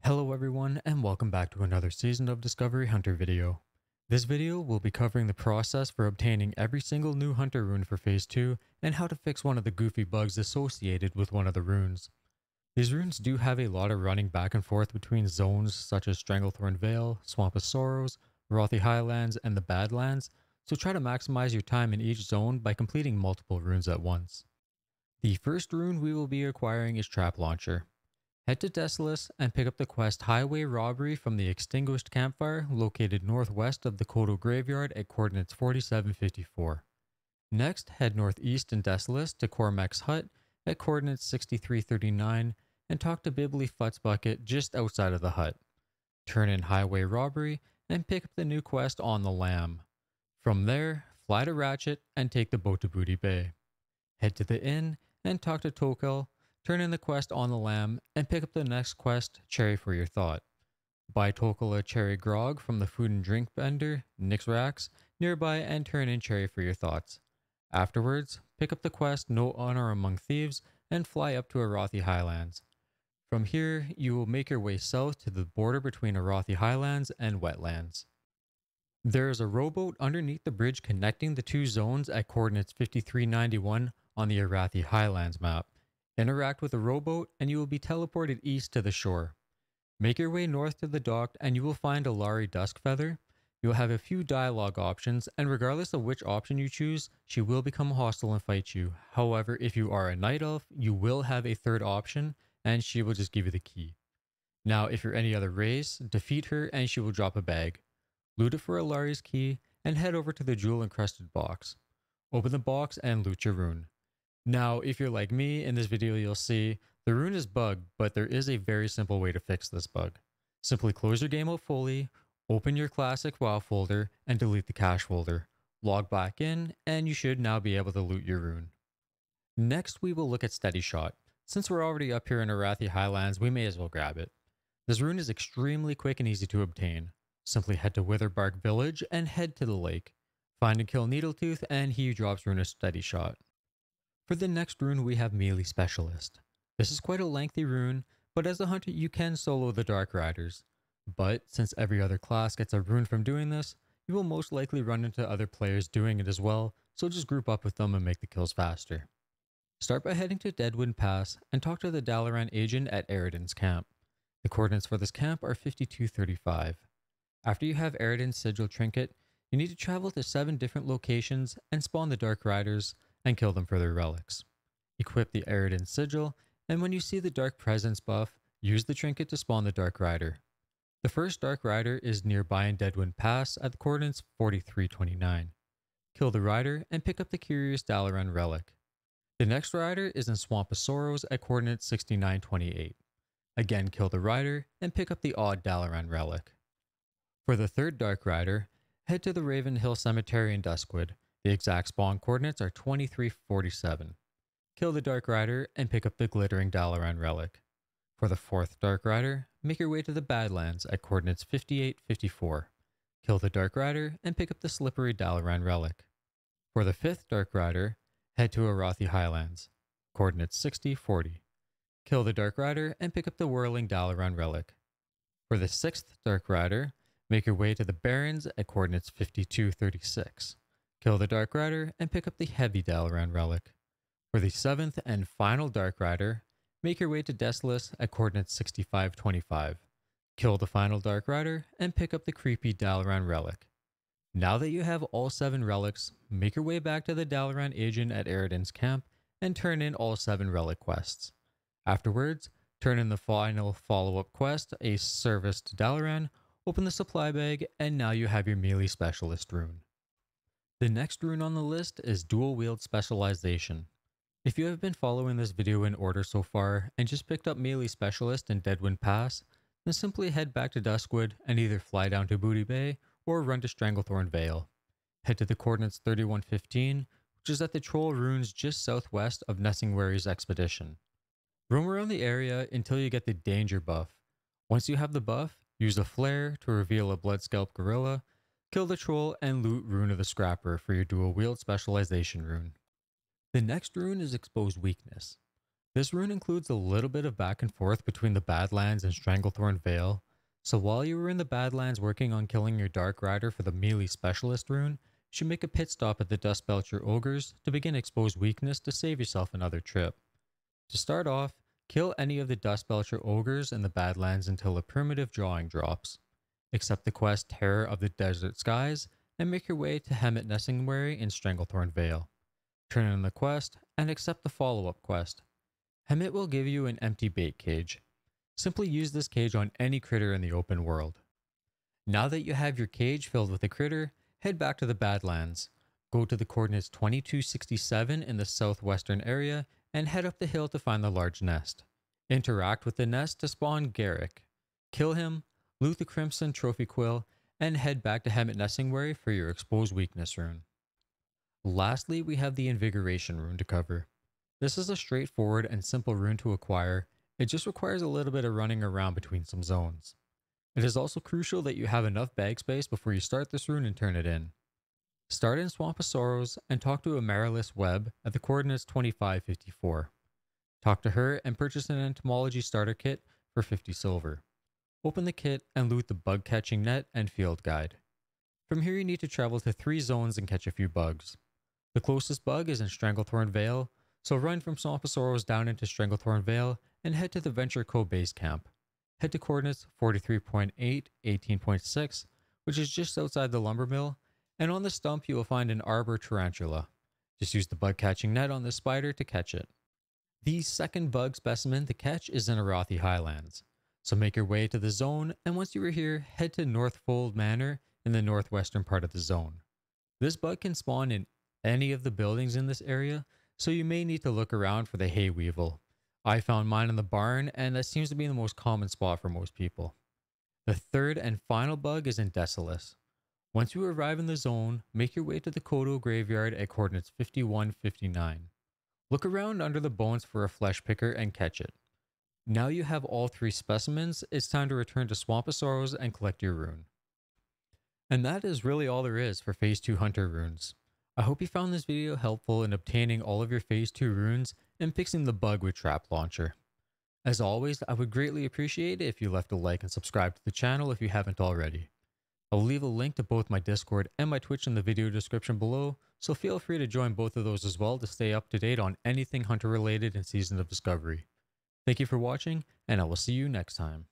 Hello everyone and welcome back to another season of Discovery Hunter video. This video will be covering the process for obtaining every single new Hunter rune for Phase 2 and how to fix one of the goofy bugs associated with one of the runes. These runes do have a lot of running back and forth between zones such as Stranglethorn Vale, Swamp of Sorrows, Rothy Highlands, and the Badlands, so try to maximize your time in each zone by completing multiple runes at once. The first rune we will be acquiring is Trap Launcher. Head to Desolace and pick up the quest Highway Robbery from the Extinguished Campfire located northwest of the Kodo Graveyard at coordinates 4754. Next, head northeast in Desolace to Cormac's Hut at coordinates 6339 and talk to Bibbly Futzbucket just outside of the hut. Turn in Highway Robbery and pick up the new quest On the Lamb. From there, fly to Ratchet and take the boat to Booty Bay. Head to the inn and talk to Tokel. Turn in the quest On the Lamb and pick up the next quest, Cherry for Your Thought. Buy Tokel a cherry grog from the food and drink vendor, Nix Rax, nearby and turn in Cherry for Your Thoughts. Afterwards, pick up the quest No Honor Among Thieves and fly up to Arathi Highlands. From here, you will make your way south to the border between Arathi Highlands and Wetlands. There is a rowboat underneath the bridge connecting the two zones at coordinates 5391 on the Arathi Highlands map. Interact with the rowboat and you will be teleported east to the shore. Make your way north to the dock and you will find a Lari Duskfeather. You will have a few dialogue options, and regardless of which option you choose, she will become hostile and fight you. However, if you are a night elf, you will have a third option and she will just give you the key. Now, if you're any other race, defeat her and she will drop a bag. Loot it for a Lari's key and head over to the jewel encrusted box. Open the box and loot your rune. Now, if you're like me, in this video you'll see the rune is bugged, but there is a very simple way to fix this bug. Simply close your game out fully, open your classic WoW folder, and delete the cache folder. Log back in, and you should now be able to loot your rune. Next, we will look at Steady Shot. Since we're already up here in Arathi Highlands, we may as well grab it. This rune is extremely quick and easy to obtain. Simply head to Witherbark Village and head to the lake. Find and kill Needletooth, and he drops rune of Steady Shot. For the next rune, we have Melee Specialist. This is quite a lengthy rune, but as a hunter you can solo the Dark Riders. But since every other class gets a rune from doing this, you will most likely run into other players doing it as well, so just group up with them and make the kills faster. Start by heading to Deadwind Pass and talk to the Dalaran agent at Eridan's camp. The coordinates for this camp are 5235. After you have Eridan's Sigil Trinket, you need to travel to 7 different locations and spawn the Dark Riders and kill them for their relics. Equip the Eridan Sigil, and when you see the Dark Presence buff, use the trinket to spawn the Dark Rider. The first Dark Rider is nearby in Deadwind Pass at the coordinates 4329. Kill the Rider and pick up the Curious Dalaran Relic. The next Rider is in Swamp of Sorrows at coordinates 6928. Again, kill the Rider and pick up the Odd Dalaran Relic. For the third Dark Rider, head to the Raven Hill Cemetery in Duskwood. The exact spawn coordinates are 2347. Kill the Dark Rider and pick up the Glittering Dalaran Relic. For the fourth Dark Rider, make your way to the Badlands at coordinates 5854. Kill the Dark Rider and pick up the Slippery Dalaran Relic. For the fifth Dark Rider, head to Arathi Highlands, coordinates 6040. Kill the Dark Rider and pick up the Whirling Dalaran Relic. For the sixth Dark Rider, make your way to the Barrens at coordinates 5236. Kill the Dark Rider and pick up the Heavy Dalaran Relic. For the seventh and final Dark Rider, make your way to Desolace at coordinates 6525. Kill the final Dark Rider and pick up the Creepy Dalaran Relic. Now that you have all 7 relics, make your way back to the Dalaran agent at Eridan's camp and turn in all 7 relic quests. Afterwards, turn in the final follow-up quest, a Service to Dalaran, open the supply bag, and now you have your Melee Specialist rune. The next rune on the list is Dual Wield Specialization. If you have been following this video in order so far and just picked up Melee Specialist in Deadwind Pass, then simply head back to Duskwood and either fly down to Booty Bay or run to Stranglethorn Vale. Head to the coordinates 3115, which is at the Troll Ruins just southwest of Nessingwary's expedition. Roam around the area until you get the Danger buff. Once you have the buff, use a flare to reveal a Bloodscalp Gorilla, kill the troll, and loot Rune of the Scrapper for your Dual Wield Specialization rune. The next rune is Exposed Weakness. This rune includes a little bit of back and forth between the Badlands and Stranglethorn Vale, so while you were in the Badlands working on killing your Dark Rider for the melee specialist rune, you should make a pit stop at the Dustbelcher Ogres to begin Expose Weakness to save yourself another trip. To start off, kill any of the Dustbelcher Ogres in the Badlands until a primitive drawing drops. Accept the quest Terror of the Desert Skies and make your way to Hemet Nessingwary in Stranglethorn Vale. Turn in the quest and accept the follow-up quest. Hemet will give you an empty bait cage. Simply use this cage on any critter in the open world. Now that you have your cage filled with a critter, head back to the Badlands. Go to the coordinates 2267 in the southwestern area and head up the hill to find the large nest. Interact with the nest to spawn Garrick. Kill him, loot the Crimson Trophy Quill, and head back to Hemet Nessingwary for your Expose Weakness rune. Lastly, we have the Invigoration rune to cover. This is a straightforward and simple rune to acquire. It just requires a little bit of running around between some zones. It is also crucial that you have enough bag space before you start this rune and turn it in. Start in Swamp of Sorrows and talk to Amaryllis Webb at the coordinates 2554. Talk to her and purchase an entomology starter kit for 50 silver. Open the kit and loot the bug catching net and field guide. From here you need to travel to 3 zones and catch a few bugs. The closest bug is in Stranglethorn Vale, so run from Swamp of Sorrows down into Stranglethorn Vale and head to the Venture Co base camp. Head to coordinates 43.8, 18.6, which is just outside the lumber mill, and on the stump you will find an arbor tarantula. Just use the bug catching net on this spider to catch it. The second bug specimen to catch is in Arathi Highlands. So make your way to the zone, and once you are here, head to Northfold Manor in the northwestern part of the zone. This bug can spawn in any of the buildings in this area, so you may need to look around for the hay weevil. I found mine in the barn, and that seems to be the most common spot for most people. The third and final bug is in Desolus. Once you arrive in the zone, make your way to the Kodo graveyard at coordinates 5159. Look around under the bones for a flesh picker and catch it. Now you have all 3 specimens, it's time to return to Swamp of Sorrows and collect your rune. And that is really all there is for Phase 2 Hunter runes. I hope you found this video helpful in obtaining all of your Phase 2 runes and fixing the bug with Trap Launcher. As always, I would greatly appreciate it if you left a like and subscribe to the channel if you haven't already. I'll leave a link to both my Discord and my Twitch in the video description below, so feel free to join both of those as well to stay up to date on anything hunter related in Season of Discovery. Thank you for watching, and I will see you next time.